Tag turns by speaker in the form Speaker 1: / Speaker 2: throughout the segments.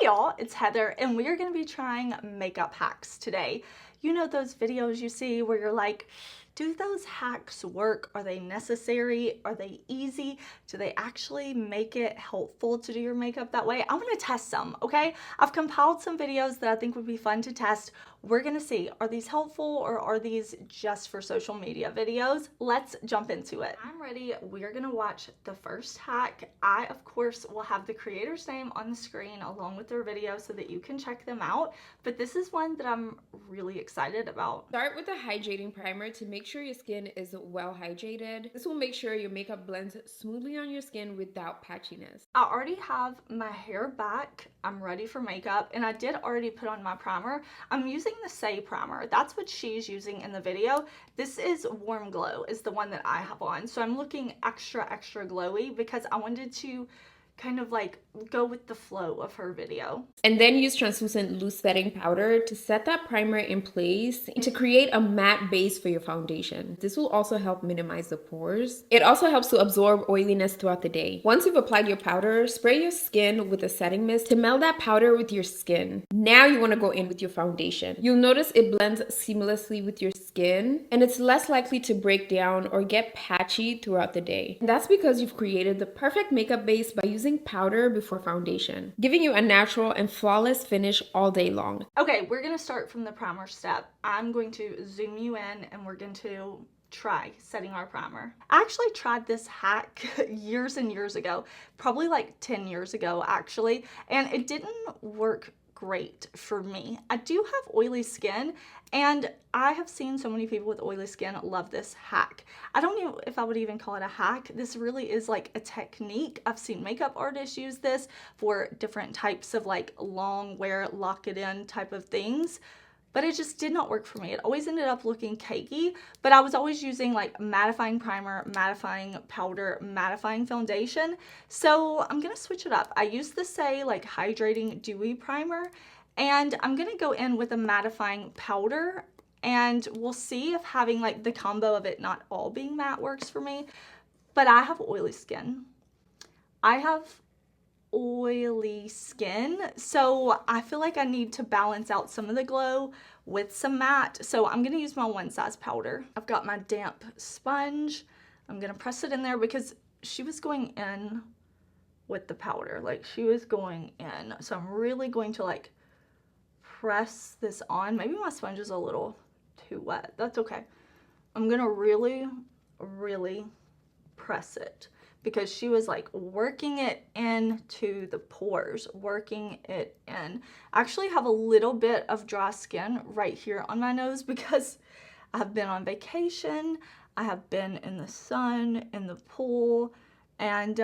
Speaker 1: Hey y'all, it's Heather and we are going to be trying makeup hacks today. You know those videos you see where you're like, do those hacks work? Are they necessary? Are they easy? Do they actually make it helpful to do your makeup that way? I'm going to test some, okay? I've compiled some videos that I think would be fun to test. We're going to see, are these helpful or are these just for social media videos? Let's jump into it. I'm ready. We're going to watch the first hack. I, of course, will have the creator's name on the screen along with their video so that you can check them out. But this is one that I'm really excited about.
Speaker 2: Start with a hydrating primer to make sure your skin is well hydrated. This will make sure your makeup blends smoothly on your skin without patchiness.
Speaker 1: I already have my hair back. I'm ready for makeup, and I did already put on my primer. I'm using the Say primer. That's what she's using in the video. This is Warm Glow is the one that I have on. So I'm looking extra glowy because I wanted to kind of like go with the flow of her video.
Speaker 2: And then use translucent loose setting powder to set that primer in place and to create a matte base for your foundation. This will also help minimize the pores. It also helps to absorb oiliness throughout the day. Once you've applied your powder, spray your skin with a setting mist to meld that powder with your skin. Now you want to go in with your foundation. You'll notice it blends seamlessly with your skin and it's less likely to break down or get patchy throughout the day. And that's because you've created the perfect makeup base by using powder before foundation, giving you a natural and flawless finish all day long.
Speaker 1: Okay, we're going to start from the primer step. I'm going to zoom you in and we're going to try setting our primer. I actually tried this hack years and years ago, probably like 10 years ago actually, and it didn't work great for me. I do have oily skin and I have seen so many people with oily skin love this hack. I don't know if I would even call it a hack. This really is like a technique. I've seen makeup artists use this for different types of like long wear, lock it in type of things. But it just did not work for me. It always ended up looking cakey, but I was always using like mattifying primer, mattifying powder, mattifying foundation. So I'm gonna switch it up. I use the Say like hydrating dewy primer, and I'm gonna go in with a mattifying powder, and we'll see if having like the combo of it not all being matte works for me. But I have oily skin. I have oily skin, so I feel like I need to balance out some of the glow with some matte. So I'm gonna use my one size powder. I've got my damp sponge. I'm gonna press it in there because she was going in with the powder, like she was going in. So I'm really going to like press this on. Maybe my sponge is a little too wet. That's okay. I'm gonna really press it, because she was like working it into the pores, working it in. I actually have a little bit of dry skin right here on my nose because I've been on vacation, I have been in the sun, in the pool, and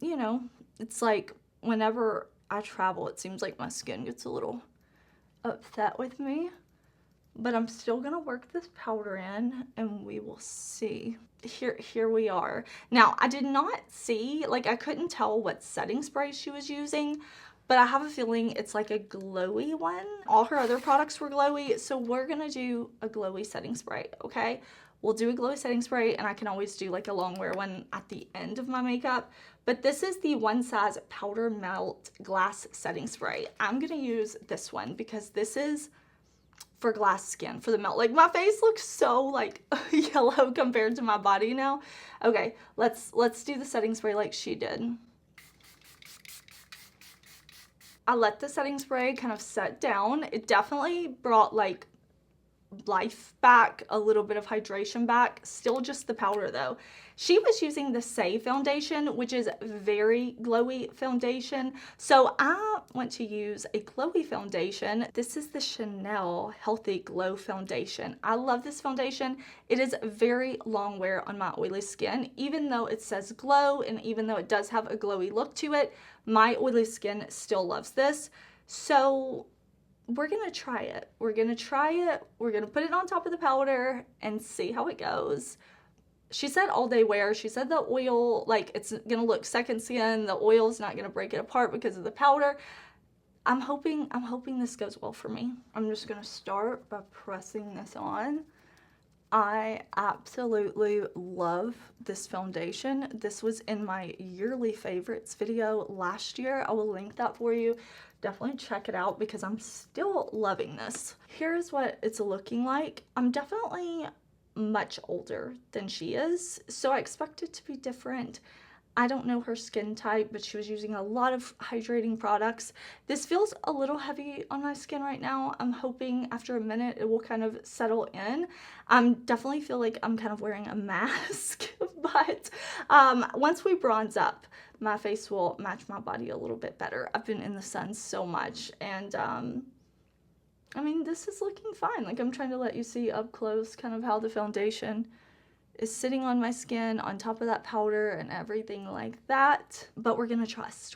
Speaker 1: you know, it's like whenever I travel, it seems like my skin gets a little upset with me. But I'm still gonna work this powder in and we will see. Here we are. Now, I did not see, like I couldn't tell what setting spray she was using, but I have a feeling it's like a glowy one. All her other products were glowy, so we're gonna do a glowy setting spray, okay? We'll do a glowy setting spray, and I can always do like a long wear one at the end of my makeup. But this is the One Size Powder Melt Glass Setting Spray. I'm gonna use this one because this is for glass skin, for the melt. Like my face looks so like yellow compared to my body now. Okay, let's do the setting spray like she did. I let the setting spray kind of set down. It definitely brought like life back, a little bit of hydration back. Still just the powder though. She was using the Say foundation, which is very glowy foundation. So I want to use a glowy foundation. This is the Chanel Healthy Glow Foundation. I love this foundation. It is very long wear on my oily skin. Even though it says glow and even though it does have a glowy look to it, my oily skin still loves this. So we're gonna try it. We're gonna try it. We're gonna put it on top of the powder and see how it goes. She said all day wear. She said the oil, like it's gonna look second skin. The oil's not gonna break it apart because of the powder. I'm hoping this goes well for me. I'm just gonna start by pressing this on. I absolutely love this foundation. This was in my yearly favorites video last year. I will link that for you. Definitely check it out because I'm still loving this. Here's what it's looking like. I'm definitely much older than she is, so I expect it to be different. I don't know her skin type, but she was using a lot of hydrating products. This feels a little heavy on my skin right now. I'm hoping after a minute it will kind of settle in. Definitely feel like I'm kind of wearing a mask, but once we bronze up, my face will match my body a little bit better. I've been in the sun so much, and I mean, this is looking fine. Like, I'm trying to let you see up close kind of how the foundation is sitting on my skin on top of that powder and everything like that. But we're gonna trust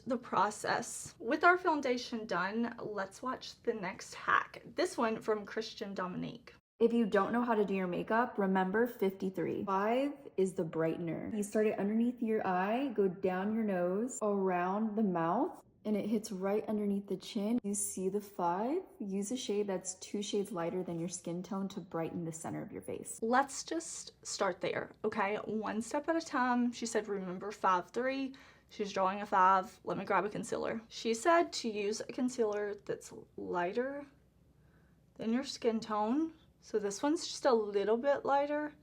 Speaker 1: the process. With our foundation done, let's watch the next hack. This one from Christian Dominique.
Speaker 3: If you don't know how to do your makeup, remember 53. 5 is the brightener. You start it underneath your eye, go down your nose, around the mouth, and it hits right underneath the chin. You see the 5, use a shade that's 2 shades lighter than your skin tone to brighten the center of your face.
Speaker 1: Let's just start there, okay? One step at a time. She said, remember 5-3. She's drawing a 5. Let me grab a concealer. She said to use a concealer that's lighter than your skin tone. So this one's just a little bit lighter.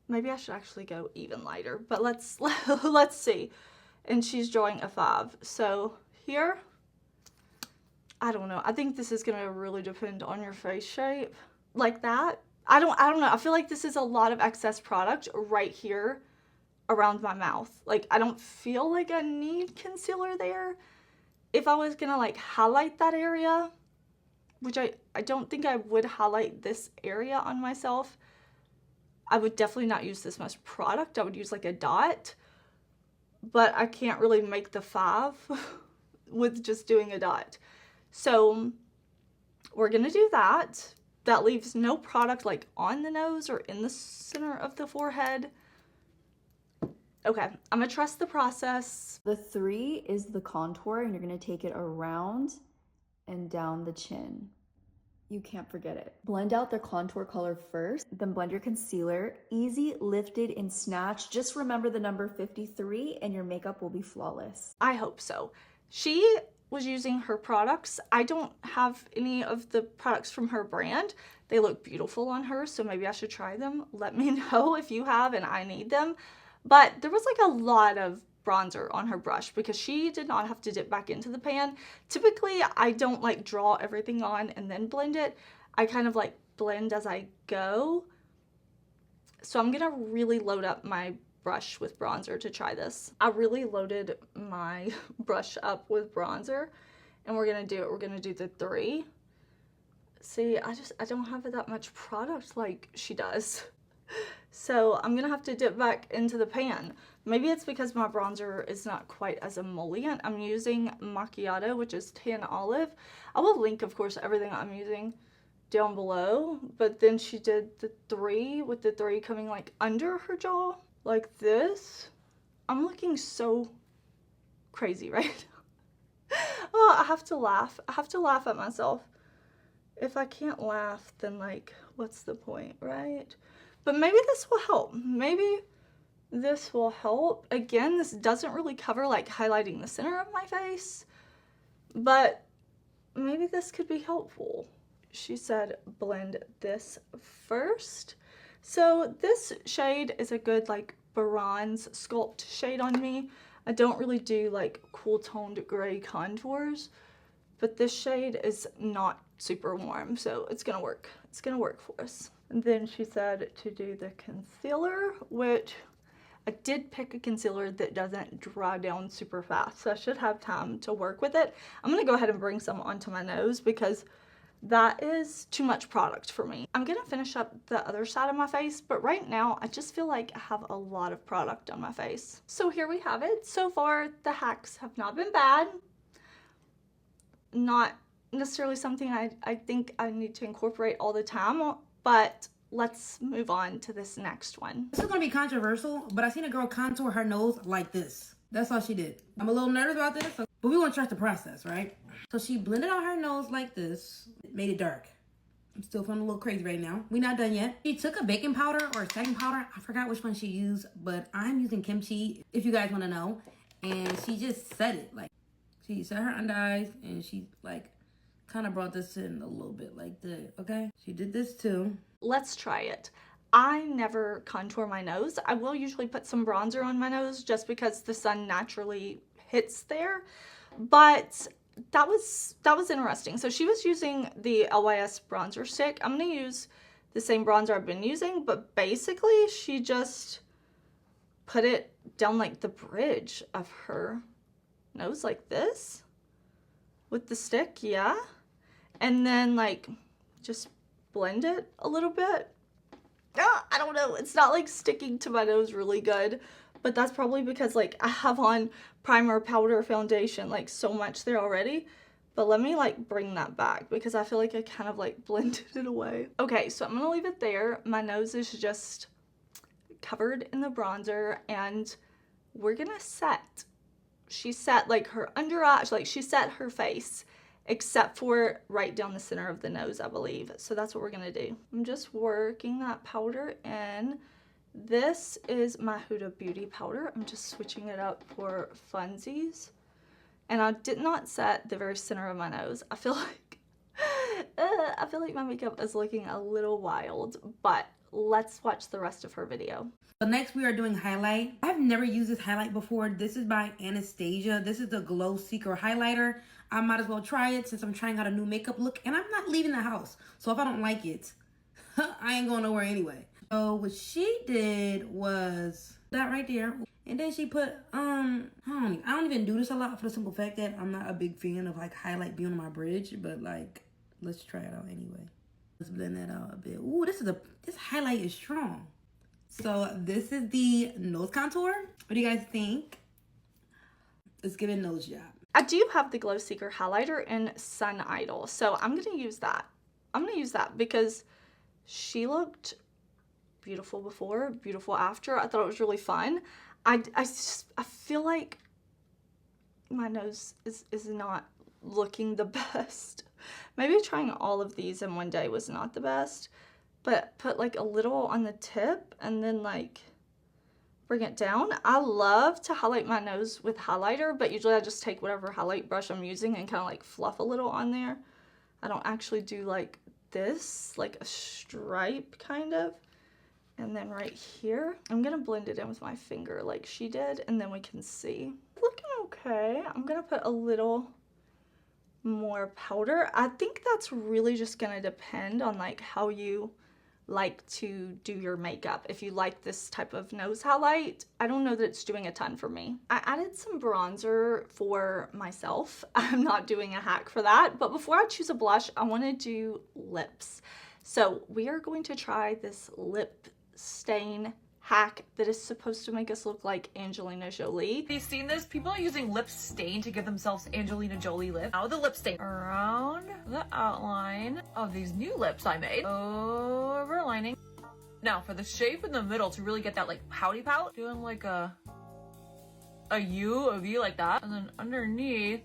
Speaker 1: Maybe I should actually go even lighter, but let's see. And she's drawing a 5. So here, I don't know. I think this is gonna really depend on your face shape. Like that. I don't know. I feel like this is a lot of excess product right here around my mouth. Like, I don't feel like I need concealer there. If I was gonna like highlight that area, which I don't think I would highlight this area on myself, I would definitely not use this much product. I would use like a dot. But I can't really make the 5 with just doing a dot. So we're gonna do that. That leaves no product like on the nose or in the center of the forehead. Okay, I'm gonna trust the process.
Speaker 3: The 3 is the contour, and you're gonna take it around and down the chin. You can't forget it. Blend out the contour color first, then blend your concealer. Easy, lifted, and snatch. Just remember the number 53 and your makeup will be flawless.
Speaker 1: I hope so. She was using her products. I don't have any of the products from her brand. They look beautiful on her, so maybe I should try them. Let me know if you have and I need them. But there was like a lot of bronzer on her brush because she did not have to dip back into the pan. Typically, I don't like draw everything on and then blend it. I kind of like blend as I go. So I'm gonna really load up my brush with bronzer to try this. I really loaded my brush up with bronzer, and we're gonna do it. We're gonna do the 3. See, I don't have that much product like she does. So I'm gonna have to dip back into the pan. Maybe it's because my bronzer is not quite as emollient. I'm using Macchiato, which is Tan Olive. I will link, of course, everything I'm using down below. But then she did the 3 with the 3 coming like under her jaw, like this. I'm looking so crazy right now. Oh, I have to laugh. I have to laugh at myself. If I can't laugh, then like, what's the point, right? But maybe this will help. Maybe this will help. Again, this doesn't really cover like highlighting the center of my face, but maybe this could be helpful. She said blend this first. So this shade is a good like bronze sculpt shade on me. I don't really do like cool toned gray contours, but this shade is not super warm, so it's gonna work. It's gonna work for us. And then she said to do the concealer, which I did pick a concealer that doesn't dry down super fast, so I should have time to work with it. I'm gonna go ahead and bring some onto my nose because that is too much product for me. I'm gonna finish up the other side of my face, but right now I just feel like I have a lot of product on my face. So here we have it. So far, the hacks have not been bad. Not necessarily something I think I need to incorporate all the time, but let's move on to this next one.
Speaker 4: This is gonna be controversial, but I seen a girl contour her nose like this. That's all she did. I'm a little nervous about this, but we want to trust the process, right? So she blended out her nose like this, made it dark. I'm still feeling a little crazy right now. We're not done yet. She took a baking powder or a setting powder. I forgot which one she used, but I'm using kimchi, if you guys want to know. And she just set it. Like, she set her under eyes, and she, like, kind of brought this in a little bit like that, okay? She did this too.
Speaker 1: Let's try it. I never contour my nose. I will usually put some bronzer on my nose just because the sun naturally hits there. But that was interesting. So she was using the LYS bronzer stick. I'm going to use the same bronzer I've been using, but basically she just put it down like the bridge of her nose like this with the stick, yeah. And then like just blend it a little bit. I don't know, it's not like sticking to my nose really good, but that's probably because like I have on primer, powder, foundation, like so much there already. But let me like bring that back because I feel like I kind of like blended it away. Okay, so I'm gonna leave it there. My nose is just covered in the bronzer and we're gonna set. She set like her under eye, like she set her face except for right down the center of the nose, I believe. So that's what we're gonna do. I'm just working that powder in. This is my Huda Beauty powder. I'm just switching it up for funsies. And I did not set the very center of my nose. I feel like my makeup is looking a little wild, but let's watch the rest of her video.
Speaker 4: So next we are doing highlight. I've never used this highlight before. This is by Anastasia. This is the Glow Seeker highlighter. I might as well try it since I'm trying out a new makeup look and I'm not leaving the house. So if I don't like it, I ain't going nowhere anyway. So what she did was that right there. And then she put, I don't even do this a lot for the simple fact that I'm not a big fan of like highlight being on my bridge, but like, let's try it out anyway. Let's blend that out a bit. Ooh, this highlight is strong. So this is the nose contour. What do you guys think? Let's give it a nose job.
Speaker 1: I do have the Glow Seeker highlighter in Sun Idol, so I'm gonna use that. I'm gonna use that because she looked beautiful before, beautiful after. I thought it was really fun. I feel like my nose is not looking the best. Maybe trying all of these in one day was not the best, but put like a little on the tip and then like bring it down. I love to highlight my nose with highlighter, but usually I just take whatever highlight brush I'm using and kind of like fluff a little on there. I don't actually do like this, like a stripe kind of. And then right here, I'm gonna blend it in with my finger like she did, and then we can see. Looking okay. I'm gonna put a little more powder. I think that's really just gonna depend on like how you like to do your makeup. If you like this type of nose highlight, I don't know that it's doing a ton for me. I added some bronzer for myself. I'm not doing a hack for that, but before I choose a blush, I want to do lips. So we are going to try this lip stain hack that is supposed to make us look like Angelina Jolie.
Speaker 5: Have you seen this? People are using lip stain to give themselves Angelina Jolie lips. Now the lip stain around the outline of these new lips I made. Overlining. Now for the shape in the middle to really get that like pouty pout, doing like a U, a V like that. And then underneath,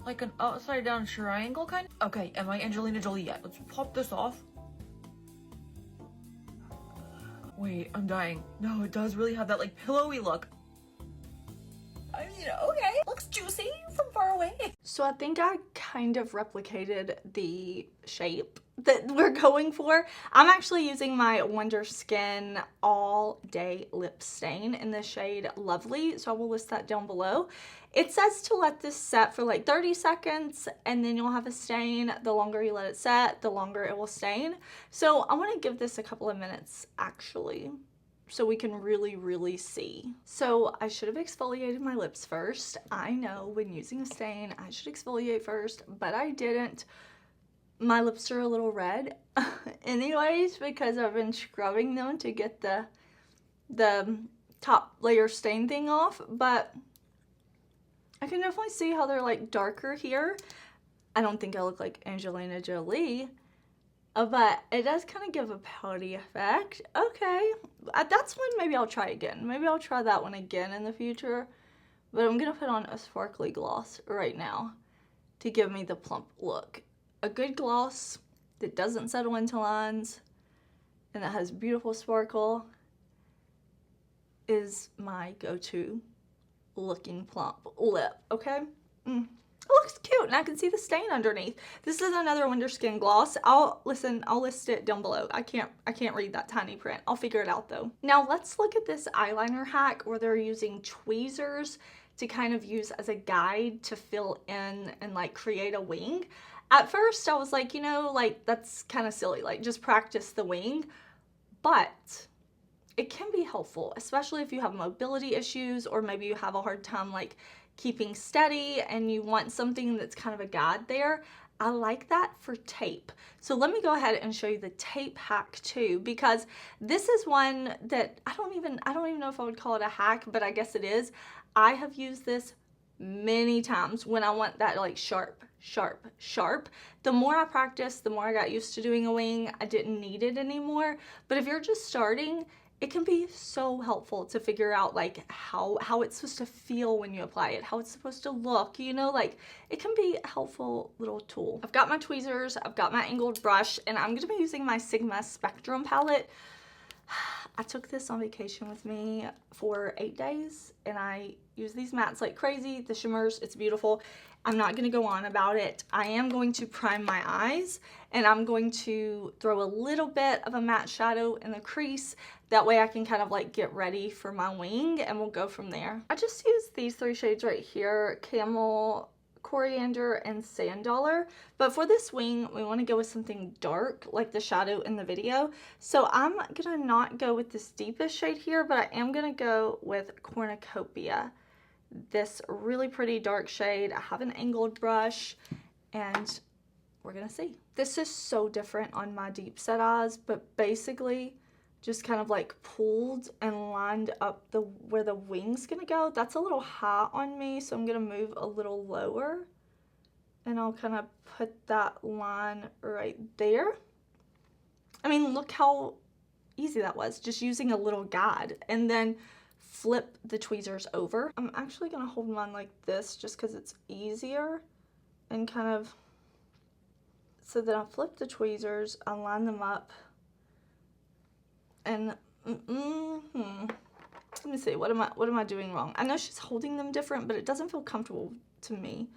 Speaker 5: like an upside down triangle kind of. Okay, am I Angelina Jolie yet? Let's pop this off. Wait, I'm dying. No, it does really have that like pillowy look. I mean, okay, looks juicy from far away.
Speaker 1: So I think I kind of replicated the shape that we're going for. I'm actually using my Wonder Skin All Day Lip Stain in the shade Lovely, so I will list that down below. It says to let this set for like 30 seconds and then you'll have a stain. The longer you let it set, the longer it will stain. So I want to give this a couple of minutes actually, so we can really see. So I should have exfoliated my lips first. I know when using a stain, I should exfoliate first, but I didn't. My lips are a little red anyways because I've been scrubbing them to get the top layer stain thing off, but I can definitely see how they're like darker here. I don't think I look like Angelina Jolie, but it does kind of give a pouty effect. Okay, that's one maybe I'll try again. Maybe I'll try that one again in the future, but I'm gonna put on a sparkly gloss right now to give me the plump look. A good gloss that doesn't settle into lines and that has beautiful sparkle is my go-to looking plump lip, okay? It looks cute, and I can see the stain underneath. This is another Wonder Skin gloss. I'll list it down below. I can't read that tiny print. I'll figure it out though. Now let's look at this eyeliner hack where they're using tweezers to kind of use as a guide to fill in and like create a wing. At first I was like, you know, like that's kind of silly, like just practice the wing, but it can be helpful, especially if you have mobility issues or maybe you have a hard time like keeping steady and you want something that's kind of a guide there. I like that for tape. So let me go ahead and show you the tape hack too, because this is one that I don't even know if I would call it a hack, but I guess it is. I have used this many times when I want that like sharp. The more I practiced, the more I got used to doing a wing. I didn't need it anymore. But if you're just starting, it can be so helpful to figure out like how it's supposed to feel when you apply it, how it's supposed to look, you know, like it can be a helpful little tool. I've got my tweezers, I've got my angled brush, and I'm gonna be using my Sigma Spectrum palette. I took this on vacation with me for 8 days and I use these mattes like crazy, the shimmers, it's beautiful. I'm not gonna go on about it. I am going to prime my eyes and I'm going to throw a little bit of a matte shadow in the crease. That way I can kind of like get ready for my wing and we'll go from there. I just used these 3 shades right here, Camel, Coriander, and Sand Dollar. But for this wing, we want to go with something dark like the shadow in the video. So I'm gonna not go with this deepest shade here, but I am gonna go with Cornucopia. This really pretty dark shade. I have an angled brush and we're gonna see. This is so different on my deep set eyes, but basically just kind of like pulled and lined up where the wing's gonna go. That's a little high on me, so I'm gonna move a little lower and I'll kind of put that line right there. I mean, look how easy that was, just using a little guide, and then flip the tweezers over. I'm actually gonna hold mine like this just because it's easier, and kind of, so that I flip the tweezers, I line them up, and let me see, what am I doing wrong? I know she's holding them different, but it doesn't feel comfortable to me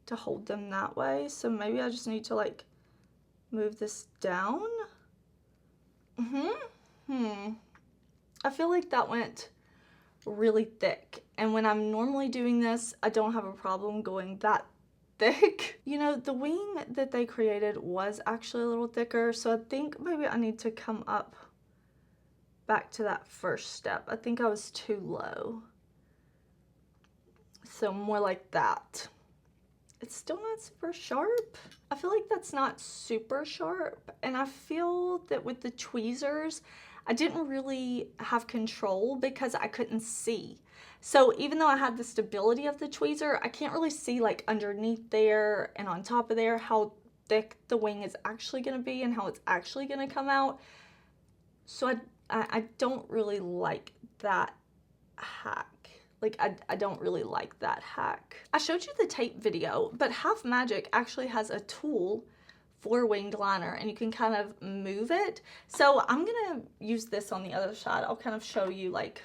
Speaker 1: to hold them that way, so maybe I just need to like move this down. I feel like that went really thick, and when I'm normally doing this, I don't have a problem going that thick. You know, the wing that they created was actually a little thicker, so I think maybe I need to come up back to that first step. I think I was too low, so more like that. It's still not super sharp. I feel like that's not super sharp, and I feel that with the tweezers I didn't really have control because I couldn't see. So even though I had the stability of the tweezer, I can't really see like underneath there and on top of there how thick the wing is actually going to be and how it's actually going to come out. So I don't really like that hack. Like, I don't really like that hack. I showed you the tape video, but Half Magic actually has a tool for winged liner, and you can kind of move it. So I'm gonna use this on the other side. I'll kind of show you like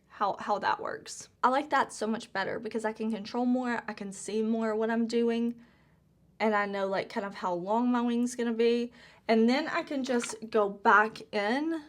Speaker 1: how that works. I like that so much better because I can control more, I can see more what I'm doing, and I know like kind of how long my wing's gonna be. And then I can just go back in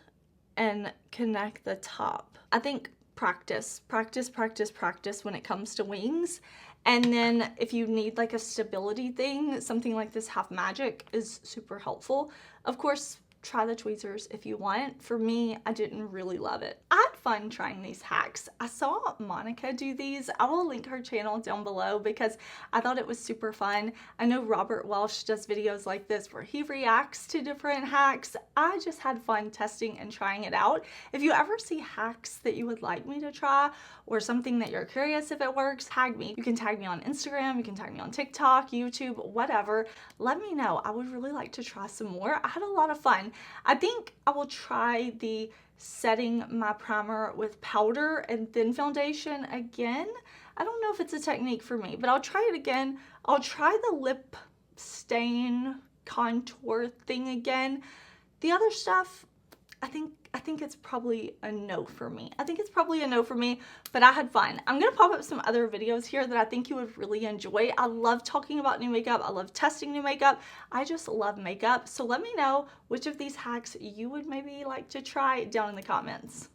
Speaker 1: and connect the top. I think practice when it comes to wings. And then if you need like a stability thing, something like this Half Magic is super helpful. Of course, try the tweezers if you want. For me, I didn't really love it. I had fun trying these hacks. I saw Monica do these. I will link her channel down below because I thought it was super fun. I know Robert Welsh does videos like this where he reacts to different hacks. I just had fun testing and trying it out. If you ever see hacks that you would like me to try or something that you're curious if it works, tag me. You can tag me on Instagram, you can tag me on TikTok, YouTube, whatever. Let me know. I would really like to try some more. I had a lot of fun. I think I will try the setting my primer with powder and then foundation again. I don't know if it's a technique for me, but I'll try it again. I'll try the lip stain contour thing again. The other stuff, I think it's probably a no for me. I think it's probably a no for me, but I had fun. I'm gonna pop up some other videos here that I think you would really enjoy. I love talking about new makeup. I love testing new makeup. I just love makeup. So let me know which of these hacks you would maybe like to try down in the comments.